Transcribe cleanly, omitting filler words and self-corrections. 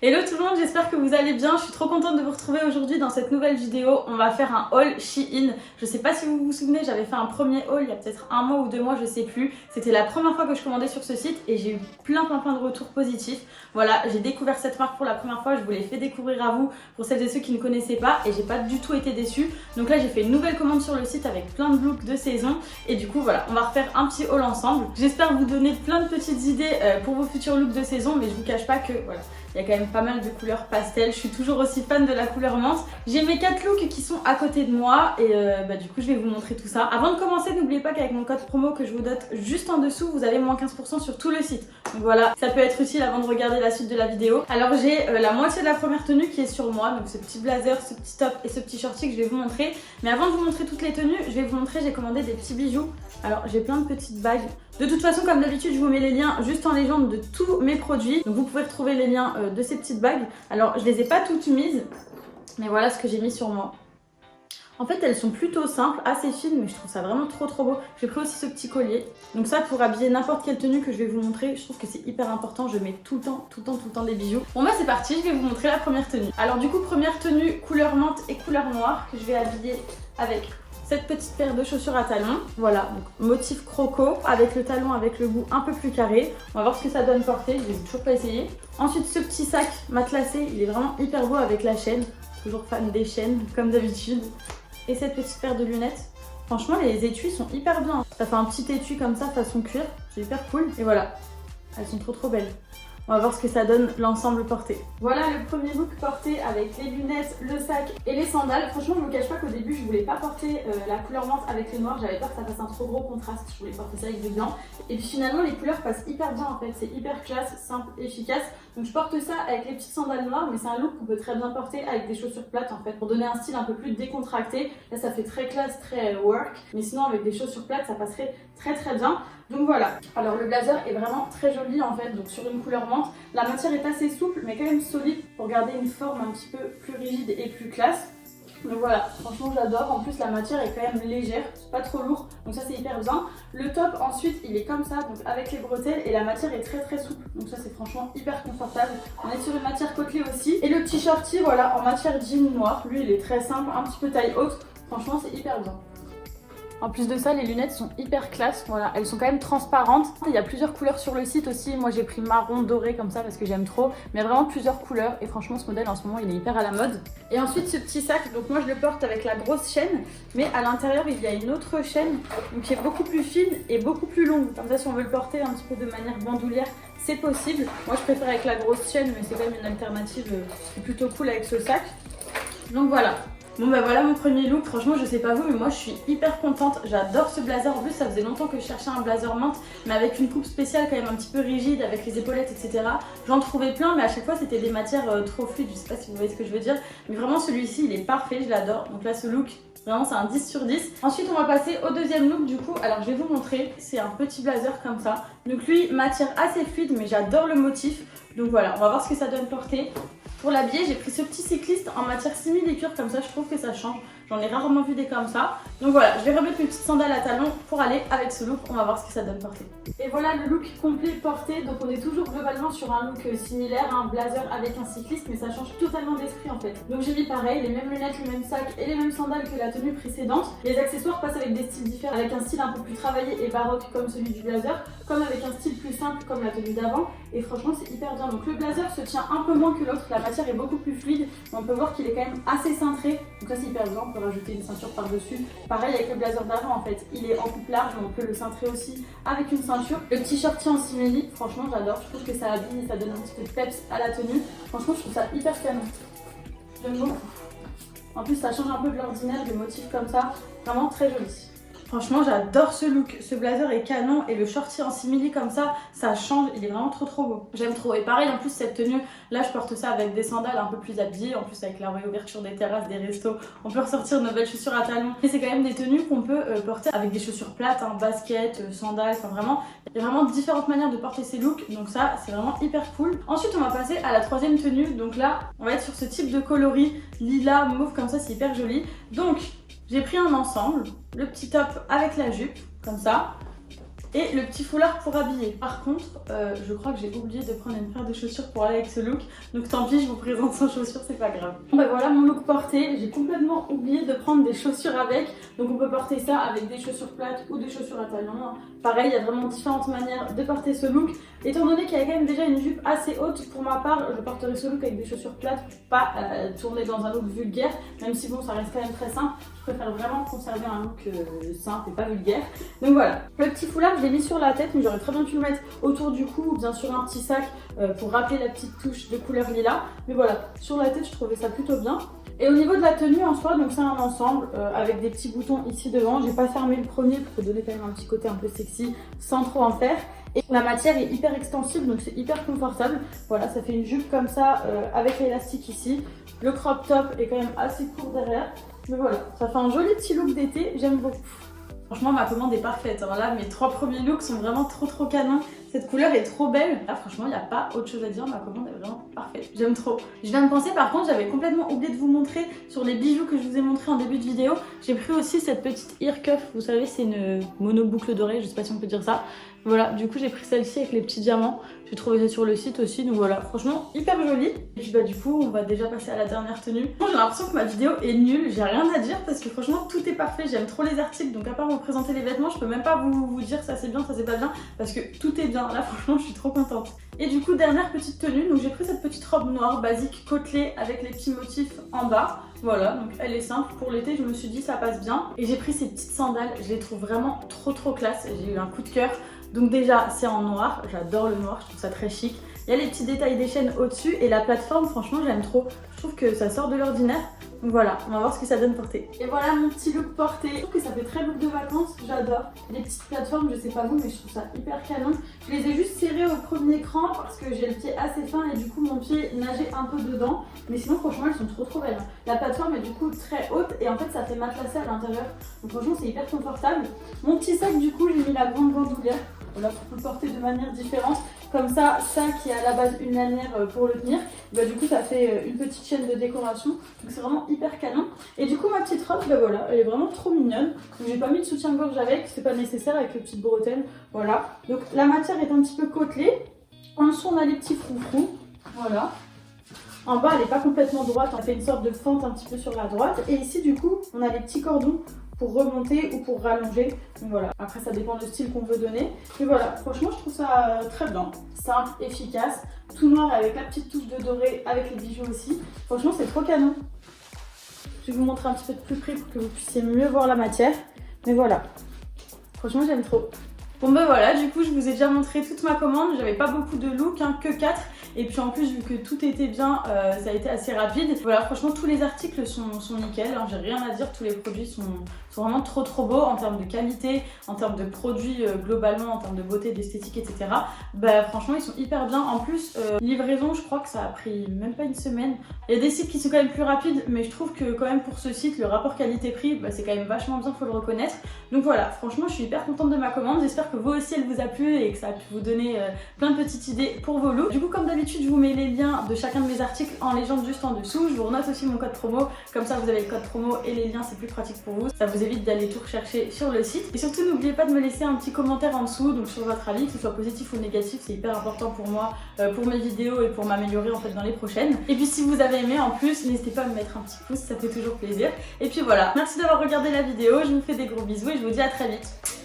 Hello tout le monde, j'espère que vous allez bien. Je suis trop contente de vous retrouver aujourd'hui dans cette nouvelle vidéo. On va faire un haul Shein. Je sais pas si vous vous souvenez, j'avais fait un premier haul il y a peut-être un mois ou 2 mois, je sais plus. C'était la première fois que je commandais sur ce site et j'ai eu plein de retours positifs. Voilà, j'ai découvert cette marque pour la première fois, je vous l'ai fait découvrir à vous pour celles et ceux qui ne connaissaient pas et j'ai pas du tout été déçue. Donc là j'ai fait une nouvelle commande sur le site avec plein de looks de saison et du coup voilà, on va refaire un petit haul ensemble. J'espère vous donner plein de petites idées pour vos futurs looks de saison, mais je vous cache pas que voilà, il y a quand même pas mal de couleurs pastel. Je suis toujours aussi fan de la couleur menthe. J'ai mes 4 looks qui sont à côté de moi et du coup je vais vous montrer tout ça. Avant de commencer, n'oubliez pas qu'avec mon code promo que je vous donne juste en dessous, vous avez moins 15% sur tout le site. Donc voilà, ça peut être utile avant de regarder la suite de la vidéo. Alors j'ai la moitié de la première tenue qui est sur moi, donc ce petit blazer, ce petit top et ce petit shorty que je vais vous montrer. Mais avant de vous montrer toutes les tenues, je vais vous montrer, j'ai commandé des petits bijoux. Alors j'ai plein de petites bagues. De toute façon, comme d'habitude, je vous mets les liens juste en légende de tous mes produits. Donc vous pouvez retrouver les liens de ces petites bagues. Alors je les ai pas toutes mises, mais voilà ce que j'ai mis sur moi. En fait, elles sont plutôt simples, assez fines, mais je trouve ça vraiment trop beau. J'ai pris aussi ce petit collier. Donc ça, pour habiller n'importe quelle tenue que je vais vous montrer, je trouve que c'est hyper important. Je mets tout le temps des bijoux. Bon bah c'est parti, je vais vous montrer la première tenue. Alors du coup, première tenue couleur menthe et couleur noire que je vais habiller avec cette petite paire de chaussures à talons. Voilà, donc motif croco avec le talon avec le bout un peu plus carré. On va voir ce que ça donne porter, je l'ai toujours pas essayé. Ensuite, ce petit sac matelassé, il est vraiment hyper beau avec la chaîne. Toujours fan des chaînes, comme d'habitude. Et cette petite paire de lunettes. Franchement, les étuis sont hyper bien. Ça fait un petit étui comme ça, façon cuir. C'est hyper cool. Et voilà, elles sont trop belles. On va voir ce que ça donne l'ensemble porté. Voilà le premier look porté avec les lunettes, le sac et les sandales. Franchement, je ne vous cache pas qu'au début, je voulais pas porter la couleur menthe avec le noir. J'avais peur que ça fasse un trop gros contraste. Je voulais porter ça avec du blanc. Et puis finalement, les couleurs passent hyper bien en fait. C'est hyper classe, simple, efficace. Donc je porte ça avec les petites sandales noires, mais c'est un look qu'on peut très bien porter avec des chaussures plates en fait, pour donner un style un peu plus décontracté. Là, ça fait très classe, très work. Mais sinon, avec des chaussures plates, ça passerait très bien. Donc voilà, alors le blazer est vraiment très joli en fait, donc sur une couleur menthe. La matière est assez souple mais quand même solide pour garder une forme un petit peu plus rigide et plus classe. Donc voilà, franchement j'adore, en plus la matière est quand même légère, c'est pas trop lourd, donc ça c'est hyper bien. Le top ensuite il est comme ça, donc avec les bretelles et la matière est très souple, donc ça c'est franchement hyper confortable. On est sur une matière côtelée aussi. Et le petit shorty voilà en matière jean noir, lui il est très simple, un petit peu taille haute, franchement c'est hyper bien. En plus de ça, les lunettes sont hyper classe, voilà, elles sont quand même transparentes. Il y a plusieurs couleurs sur le site aussi, moi j'ai pris marron doré comme ça parce que j'aime trop. Mais il y a vraiment plusieurs couleurs et franchement ce modèle en ce moment il est hyper à la mode. Et ensuite ce petit sac, donc moi je le porte avec la grosse chaîne, mais à l'intérieur il y a une autre chaîne donc, qui est beaucoup plus fine et beaucoup plus longue. Comme ça si on veut le porter un petit peu de manière bandoulière, c'est possible. Moi je préfère avec la grosse chaîne mais c'est quand même une alternative qui est plutôt cool avec ce sac. Donc voilà. Bon bah voilà mon premier look, franchement je sais pas vous mais moi je suis hyper contente, j'adore ce blazer. En plus ça faisait longtemps que je cherchais un blazer menthe mais avec une coupe spéciale quand même un petit peu rigide avec les épaulettes etc. J'en trouvais plein mais à chaque fois c'était des matières trop fluides, je sais pas si vous voyez ce que je veux dire. Mais vraiment celui-ci il est parfait, je l'adore. Donc là ce look vraiment c'est un 10 sur 10. Ensuite on va passer au deuxième look du coup. Alors je vais vous montrer, c'est un petit blazer comme ça. Donc lui matière assez fluide mais j'adore le motif. Donc voilà, on va voir ce que ça donne porter. Pour l'habiller, j'ai pris ce petit cycliste en matière simili-cuir comme ça, je trouve que ça change. J'en ai rarement vu des comme ça. Donc voilà, je vais remettre mes petites sandales à talons pour aller avec ce look. On va voir ce que ça donne porter. Et voilà le look complet porté. Donc on est toujours globalement sur un look similaire, un blazer avec un cycliste, mais ça change totalement d'esprit en fait. Donc j'ai mis pareil, les mêmes lunettes, le même sac et les mêmes sandales que la tenue précédente. Les accessoires passent avec des styles différents, avec un style un peu plus travaillé et baroque comme celui du blazer, comme avec un style plus simple comme la tenue d'avant. Et franchement c'est hyper bien. Donc le blazer se tient un peu moins que l'autre, la matière est beaucoup plus fluide. On peut voir qu'il est quand même assez cintré. Donc ça c'est hyper bien. On peut rajouter une ceinture par dessus. Pareil avec le blazer d'avant en fait, il est en coupe large mais on peut le cintrer aussi avec une ceinture. Le petit shorty en simili, franchement j'adore, je trouve que ça habille, ça donne un petit peu de peps à la tenue. Franchement je trouve ça hyper canon. J'aime beaucoup. En plus ça change un peu de l'ordinaire, des motifs comme ça, vraiment très joli. Franchement j'adore ce look, ce blazer est canon et le shorty en simili comme ça change, il est vraiment trop beau. J'aime trop. Et pareil en plus cette tenue, là je porte ça avec des sandales un peu plus habillées, en plus avec la réouverture des terrasses, des restos, on peut ressortir nos belles chaussures à talons. Et c'est quand même des tenues qu'on peut porter avec des chaussures plates, hein, baskets, sandales, enfin vraiment, il y a vraiment différentes manières de porter ces looks, donc ça c'est vraiment hyper cool. Ensuite on va passer à la troisième tenue, donc là on va être sur ce type de coloris lilas, mauve comme ça, c'est hyper joli. Donc j'ai pris un ensemble, le petit top avec la jupe, comme ça. et le petit foulard pour habiller. Par contre, je crois que j'ai oublié de prendre une paire de chaussures pour aller avec ce look, donc tant pis, je vous présente sans chaussures, c'est pas grave. Bon bah voilà mon look porté, j'ai complètement oublié de prendre des chaussures avec, donc on peut porter ça avec des chaussures plates ou des chaussures à talons. Pareil, il y a vraiment différentes manières de porter ce look. Étant donné qu'il y a quand même déjà une jupe assez haute, pour ma part, je porterai ce look avec des chaussures plates pour pas tourner dans un look vulgaire, même si bon, ça reste quand même très simple. Je préfère vraiment conserver un look simple et pas vulgaire. Donc voilà, le petit foulard, je l'ai mis sur la tête, mais j'aurais très bien pu le mettre autour du cou, ou bien sûr un petit sac pour rappeler la petite touche de couleur lilas. Mais voilà, sur la tête, je trouvais ça plutôt bien. Et au niveau de la tenue en soi, donc c'est un ensemble avec des petits boutons ici devant. J'ai pas fermé le premier pour donner quand même un petit côté un peu sexy sans trop en faire. Et la matière est hyper extensible, donc c'est hyper confortable. Voilà, ça fait une jupe comme ça avec l'élastique ici. Le crop top est quand même assez court derrière. Mais voilà, ça fait un joli petit look d'été, j'aime beaucoup. Franchement, ma commande est parfaite. Alors là, mes 3 premiers looks sont vraiment trop canons. Cette couleur est trop belle. Là, franchement, il n'y a pas autre chose à dire. Ma commande est vraiment parfaite. J'aime trop. Je viens de penser, par contre, j'avais complètement oublié de vous montrer sur les bijoux que je vous ai montré en début de vidéo. J'ai pris aussi cette petite ear cuff. Vous savez, c'est une mono boucle dorée. Je sais pas si on peut dire ça. Voilà, du coup, j'ai pris celle-ci avec les petits diamants. J'ai trouvé ça sur le site aussi. Donc voilà, franchement, hyper jolie. Et puis bah, du coup, on va déjà passer à la dernière tenue. Bon, j'ai l'impression que ma vidéo est nulle. J'ai rien à dire parce que franchement, tout est parfait. J'aime trop les articles. Donc à part vous présenter les vêtements, je peux même pas vous dire ça c'est bien, ça c'est pas bien. Parce que tout est bien. Là, franchement, je suis trop contente. Et du coup, dernière petite tenue. Donc j'ai pris cette petite robe noire basique côtelée avec les petits motifs en bas. Voilà, donc elle est simple. Pour l'été, je me suis dit ça passe bien. Et j'ai pris ces petites sandales. Je les trouve vraiment trop classe. J'ai eu un coup de cœur. Donc déjà, c'est en noir. J'adore le noir, je trouve ça très chic. Il y a les petits détails des chaînes au-dessus et la plateforme, franchement, j'aime trop. Je trouve que ça sort de l'ordinaire. Donc voilà, on va voir ce que ça donne porté. Et voilà mon petit look porté. Je trouve que ça fait très look de vacances, j'adore. Les petites plateformes, je sais pas vous, mais je trouve ça hyper canon. Je les ai juste serrées au premier cran parce que j'ai le pied assez fin et du coup mon pied nageait un peu dedans. Mais sinon franchement elles sont trop belles. La plateforme est du coup très haute et en fait ça fait matelassé à l'intérieur. Donc franchement c'est hyper confortable. Mon petit sac du coup j'ai mis la grande bandoulière. Voilà, on peut le porter de manière différente. Comme ça qui est à la base une lanière pour le tenir, bah, du coup ça fait une petite chaîne de décoration. Donc c'est vraiment hyper canon. Et du coup ma petite robe, bah voilà, elle est vraiment trop mignonne. Donc j'ai pas mis de soutien-gorge avec, c'est pas nécessaire avec les petites bretelles. Voilà. Donc la matière est un petit peu côtelée. En dessous on a les petits froufrous. Voilà. En bas elle n'est pas complètement droite, on a fait une sorte de fente un petit peu sur la droite. Et ici du coup on a les petits cordons pour remonter ou pour rallonger. Donc voilà, après ça dépend du style qu'on veut donner. Et voilà, franchement je trouve ça très bien, simple, efficace, tout noir avec la petite touche de doré avec les bijoux aussi. Franchement c'est trop canon. Je vais vous montrer un petit peu de plus près pour que vous puissiez mieux voir la matière. Mais voilà, franchement j'aime trop. Bon ben voilà, du coup je vous ai déjà montré toute ma commande, j'avais pas beaucoup de looks, hein, que 4. Et puis en plus vu que tout était bien, ça a été assez rapide. Voilà, franchement tous les articles sont nickel, hein, j'ai rien à dire, tous les produits sont vraiment trop beaux en termes de qualité, en termes de produits globalement, en termes de beauté, d'esthétique, etc. Bah franchement ils sont hyper bien. En plus, livraison je crois que ça a pris même pas une semaine. Il y a des sites qui sont quand même plus rapides, mais je trouve que quand même pour ce site, le rapport qualité-prix, bah, c'est quand même vachement bien, faut le reconnaître. Donc voilà, franchement je suis hyper contente de ma commande, j'espère que vous aussi elle vous a plu et que ça a pu vous donner plein de petites idées pour vos looks. Du coup comme d'habitude je vous mets les liens de chacun de mes articles en légende juste en dessous. Je vous renote aussi mon code promo, comme ça vous avez le code promo et les liens, c'est plus pratique pour vous. Ça vous évite d'aller tout rechercher sur le site. Et surtout n'oubliez pas de me laisser un petit commentaire en dessous, donc sur votre avis, que ce soit positif ou négatif, c'est hyper important pour moi, pour mes vidéos et pour m'améliorer en fait dans les prochaines. Et puis si vous avez aimé en plus, n'hésitez pas à me mettre un petit pouce, ça fait toujours plaisir. Et puis voilà, merci d'avoir regardé la vidéo, je vous fais des gros bisous et je vous dis à très vite.